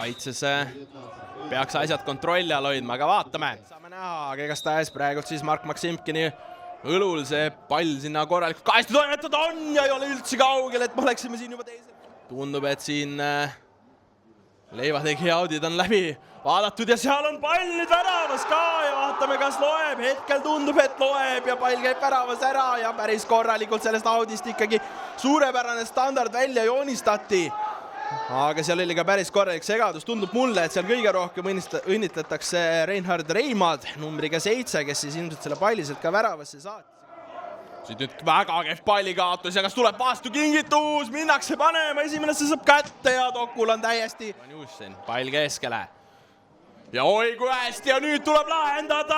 kaitses peaks asjad kontrolli all hoidma, aga vaatame. Saame näha, aga igastahes praegult siis Mark Maksimkini õlul see pall sinna korralikult kaesti toimetada on ja ei ole üldse kaugel, et me oleksime siin juba teisel. Tundub, et siin leivategi audid on läbi vaadatud ja seal on pall nüüd väravas ka ja vaatame, kas loeb. Hetkel tundub, et loeb ja pall käib väravas ära ja päris korralikult sellest audist ikkagi suurepärane standard välja joonistati. Aga seal oli ka päris korralik segadus. Tundub mulle, et seal kõige rohkem õnnitletakse Reinhard Reimad numbriga 7, kes siis ilmselt selle palli sealt ka väravasse saatis. Siit nüüd väga kehv pallikaotus ja kas tuleb vastu kingitus, minnakse panema, esimene see saab kätte ja Dokul on täiesti pall keskele. Ja oi kui hästi ja nüüd tuleb lahendada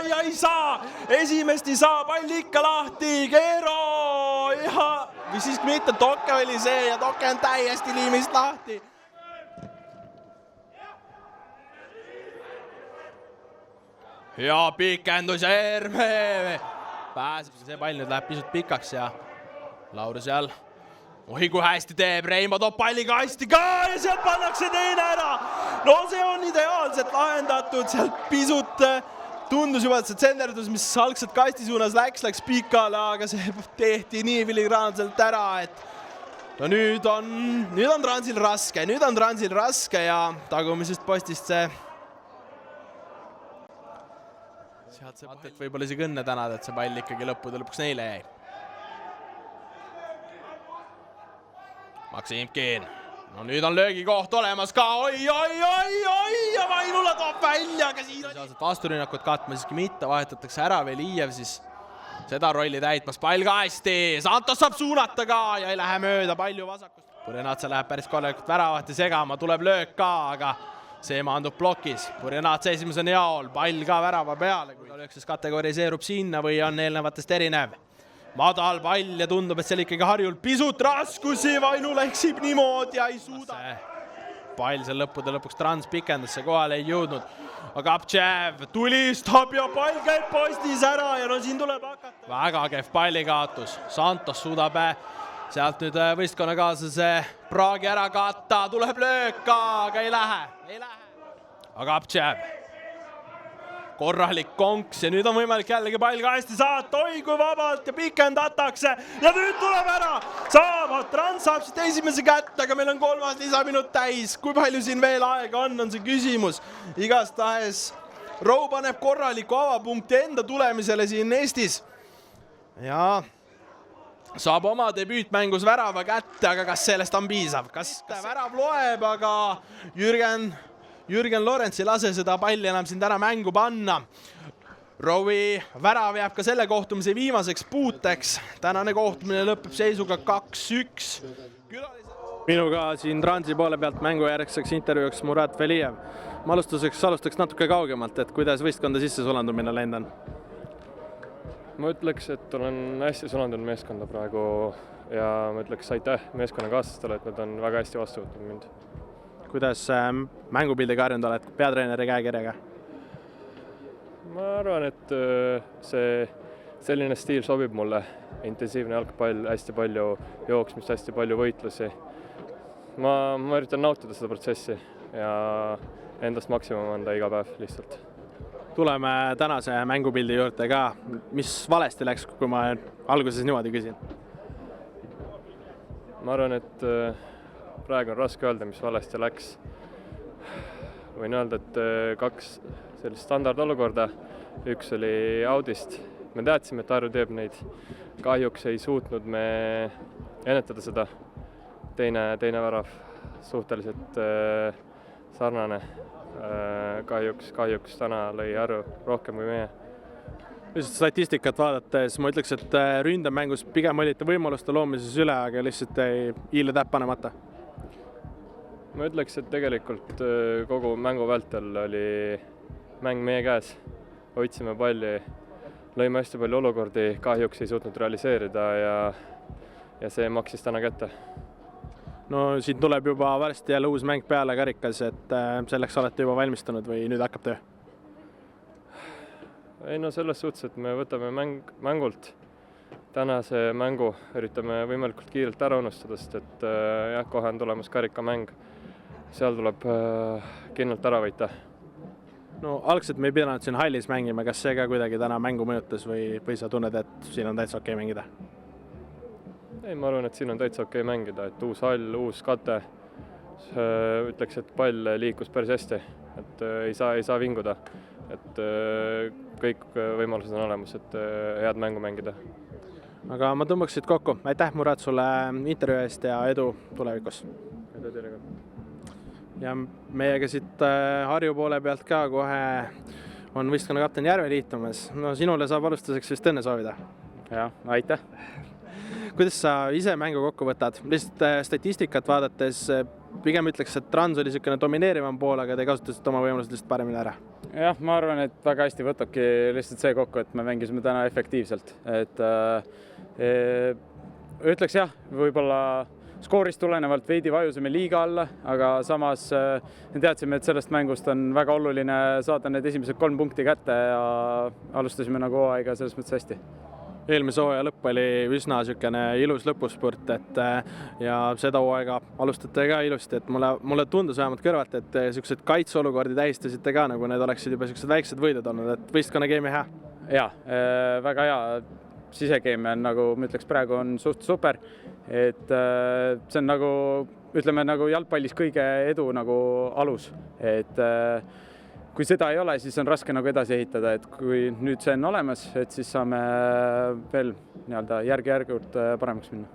ja ei saa, esimest ei saa, pall ikka lahti, Keero ja või siis mitte, Dokke oli see ja Dokke on täiesti liimist lahti. Ja pikendus ja Erme pääseb, see pall nüüd läheb pisut pikaks ja Lauri seal. Oi kui hästi teeb, Reimo toob palli kasti ka ja sealt pannakse teine ära. No see on ideaalselt lahendatud, sealt pisut tundus juba, et see tsenderdus, mis algselt kasti suunas läks pikale, aga see tehti nii filigraanselt ära, et no nüüd on Transil raske ja tagumisest postist see sealt see pall, et võib-olla isegi õnne tänada, et see pall ikkagi lõppude lõpuks neile jäi. Maksimkin. No nüüd on löögikoht olemas ka. Oi ja Vainula toob välja, aga siin on vasturünnakut katma siiski mitte, vahetatakse ära veel Iiev siis seda rolli täitmas. Pall kasti, Santos saab suunata ka ja ei lähe mööda palju vasakust. Purjenatsa läheb päris korralikult väravahti segama, tuleb löök ka, aga see maandub plokis. Purjenatsa esimese näol, pall ka värava peale, kui löök siis kategoriseerub sinna või on eelnevatest erinev. Madal pall ja tundub, et seal ikkagi Harjul pisut raskusi, Vainula eksib niimoodi ja ei suuda. Pall seal lõppude lõpuks Trans pikendasse kohale ei jõudnud. Aga Aptšev tulistab ja pall käib postis ära ja no siin tuleb hakata. Väga kehv pallikaotus. Santos suudab sealt nüüd võistkonnakaaslase Praagi ära katta. Tuleb löök ka, aga ei lähe. Aga Aptšev. Korralik konks ja nüüd on võimalik jällegi pall kasti saata, oi kui vabalt ja pikendatakse ja nüüd tuleb ära. Trans saab siit esimese kätte, aga meil on 3. lisaminut täis. Kui palju siin veel aega on see küsimus. Igastahes Rou paneb korraliku avapunkti enda tulemisele siin Eestis. Ja saab oma debüütmängus värava kätte, aga kas sellest on piisav? Kas värav loeb, aga Jürgen Lorents ei lase seda palli enam siin täna mängu panna. Rowi värav jääb ka selle kohtumise viimaseks puuteks. Tänane kohtumine lõpeb seisuga 2-1. Minuga siin Transi poole pealt mängu järgseks intervjuuks Murat Velijev. Ma alustaks natuke kaugemalt, et kuidas võistkonda sisse sulandumine läinud on? Ma ütleks, et olen hästi sulandunud meeskonda praegu ja ma ütleks aitäh meeskonnakaaslastele, et nad on väga hästi vastu võtnud mind. Kuidas mängupildiga harjunud oled peatreeneri käekirjaga? Ma arvan, et see selline stiil sobib mulle. Intensiivne jalgpall, hästi palju jooksmist, hästi palju võitlusi. Ma üritan nautida seda protsessi ja endast maksimum anda iga päev lihtsalt. Tuleme tänase mängupildi juurde ka. Mis valesti läks, kui ma alguses niimoodi küsin? Ma arvan, et praegu on raske öelda, mis valesti läks. Võin öelda, et 2 sellist standardolukorda. Üks oli audist. Me teadsime, et Harju teeb neid. Kahjuks ei suutnud me ennetada seda. Teine värav suhteliselt sarnane. Kahjuks täna lõi Harju rohkem kui meie. Lihtsalt statistikat vaadates ma ütleks, et ründamängus pigem olite võimaluste loomises üle, aga lihtsalt ei hiile täpp panemata. Ma ütleks, et tegelikult kogu mängu vältel oli mäng meie käes. Hoidsime palli, lõime hästi palju olukordi, kahjuks ei suutnud realiseerida ja see maksis täna kätte. No siin tuleb juba varsti jälle uus mäng peale karikas, et selleks olete juba valmistunud või nüüd hakkab töö? Ei no selles suhtes, et me võtame mängult. Tänase mängu üritame võimalikult kiirelt ära unustada, sest et kohe on tulemas karikamäng. seal tuleb kindlalt ära võita. No algselt me ei pidanud siin hallis mängima, kas see ka kuidagi täna mängu mõjutas või sa tunned, et siin on täitsa okei mängida? Ei, ma arvan, et siin on täitsa okei mängida, et uus hall, uus kate, ütleks, et pall liikus päris hästi, et ei saa vinguda, et kõik võimalused on olemas, et head mängu mängida. Aga ma tõmbaks siit kokku. Aitäh, Murat, sulle intervjuu eest ja edu tulevikus. Edu teile ka. Ja meiega siit Harju poole pealt ka kohe on võistkonna kapten Järve liitumas. No sinule saab alustuseks vist õnne soovida. Ja, aitäh. Kuidas sa ise mängu kokku võtad? Lihtsalt statistikat vaadates pigem ütleks, et Trans oli niisugune domineerivam pool, aga te kasutasite oma võimalused lihtsalt paremini ära. Jah, ma arvan, et väga hästi võtabki lihtsalt see kokku, et me mängisime täna efektiivselt. Ütleks jah, võib-olla skoorist tulenevalt veidi vajusime liiga alla, aga samas me teadsime, et sellest mängust on väga oluline saada need esimesed 3 punkti kätte ja alustasime nagu hooaega selles mõttes hästi. Eelmise hooaja lõpp oli üsna niisugune ilus lõpuspurt, ja seda hooaega alustate ka ilusti, et mulle tundus vähemalt kõrvalt, et niisugused kaitseolukordi tähistasite ka, nagu need oleksid juba niisugused väiksed võidud olnud, et võistkonna keemia hea? Jaa, väga hea. Sisekeemia on, nagu ma ütleks, praegu on suht super, et see on nagu, ütleme, nagu jalgpallis kõige edu nagu alus, et kui seda ei ole, siis on raske nagu edasi ehitada, et kui nüüd see on olemas, et siis saame veel järgi-järgult paremaks minna.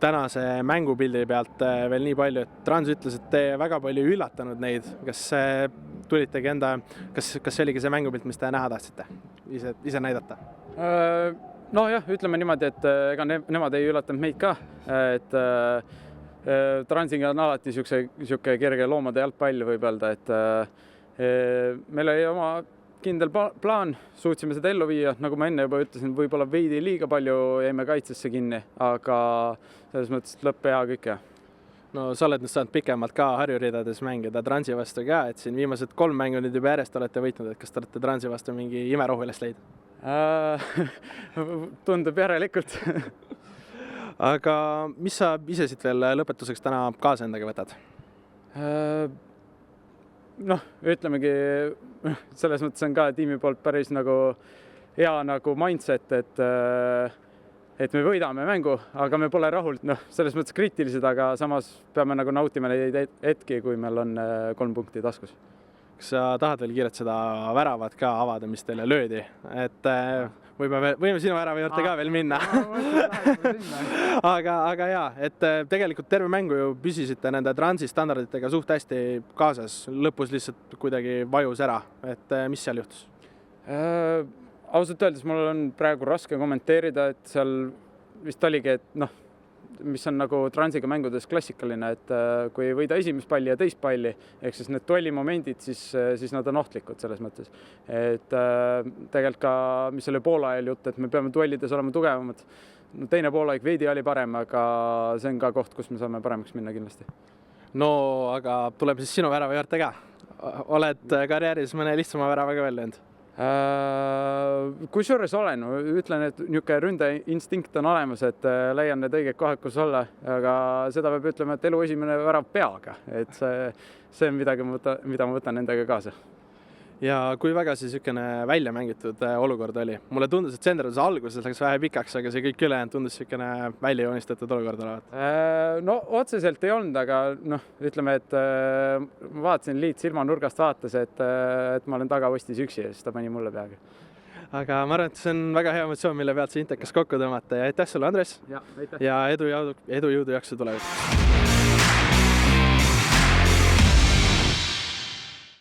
Tänase mängupildi pealt veel nii palju, et Trans ütles, et te väga palju üllatanud neid. Kas tulitegi kas see oligi see mängupilt, mis te näha tahtsite? Ise näidata? No jah, ütleme niimoodi, et ega nemad ei üllatanud meid ka, et Transiga on alati niisugune kerge loomade jalgpall, võib öelda, et meil oli oma kindel plaan, suutsime seda ellu viia, nagu ma enne juba ütlesin, võib-olla veidi liiga palju jäime kaitsesse kinni, aga selles mõttes lõpp hea kõik hea. No sa oled nüüd saanud pikemalt ka Harju ridades mängida Transi vastu ka, et siin viimased 3 mängu nüüd juba järjest olete võitnud, et kas te olete Transi vastu mingi imerohu üles leidnud? Tundub järelikult. Aga mis sa ise siit veel lõpetuseks täna kaasa endaga võtad? Noh, ütlemegi, selles mõttes on ka tiimi poolt päris nagu hea nagu mindset, et me võidame mängu, aga me pole rahul, selles mõttes kriitilised, aga samas peame nagu nautima neid hetki, kui meil on 3 punkti taskus. Kas sa tahad veel kiirelt seda väravat ka avada, mis teile löödi? Et võime sinu värava juurde ka veel minna. Aga jaa, et tegelikult terve mängu ju püsisite nende Transi standarditega suht hästi kaasas. Lõpus lihtsalt kuidagi vajus ära. Et mis seal juhtus? Ausalt öeldes mul on praegu raske kommenteerida, et seal vist oligi, et mis on nagu Transiga mängudes klassikaline, et kui ei võida esimest palli ja teist palli, ehk siis need duellimomendid, siis nad on ohtlikud selles mõttes. Et tegelikult ka, mis oli poolaajal jutt, et me peame duellides olema tugevamad. Teine poolaeg veidi oli parem, aga see on ka koht, kus me saame paremaks minna kindlasti. No, aga tuleb siis sinu värava juurde ka. Oled karjääris mõne lihtsama värava ka veel löönud? Kusjuures olen, ütlen, et niisugune ründeinstinkt on olemas, et leian need õiged kohad, kus olla, aga seda peab ütlema, et elu esimene värav peaga, et see on midagi, mida ma võtan endaga kaasa. Ja kui väga see niisugune välja mängitud olukord oli? Mulle tundus, et senderduse alguses läks vähe pikaks, aga see kõik üle tundus niisugune välja joonistatud olukord olevat. No otseselt ei olnud, aga ütleme, et ma vaatasin Liit silmanurgast vaatas, et ma olen tagapostis üksi ja siis ta pani mulle peaga. Aga ma arvan, et see on väga hea emotsioon, mille pealt see intekas kokku tõmmata ja aitäh sulle, Andres! Ja, aitäh! Ja edu, jõudu, jaksu tulevikus!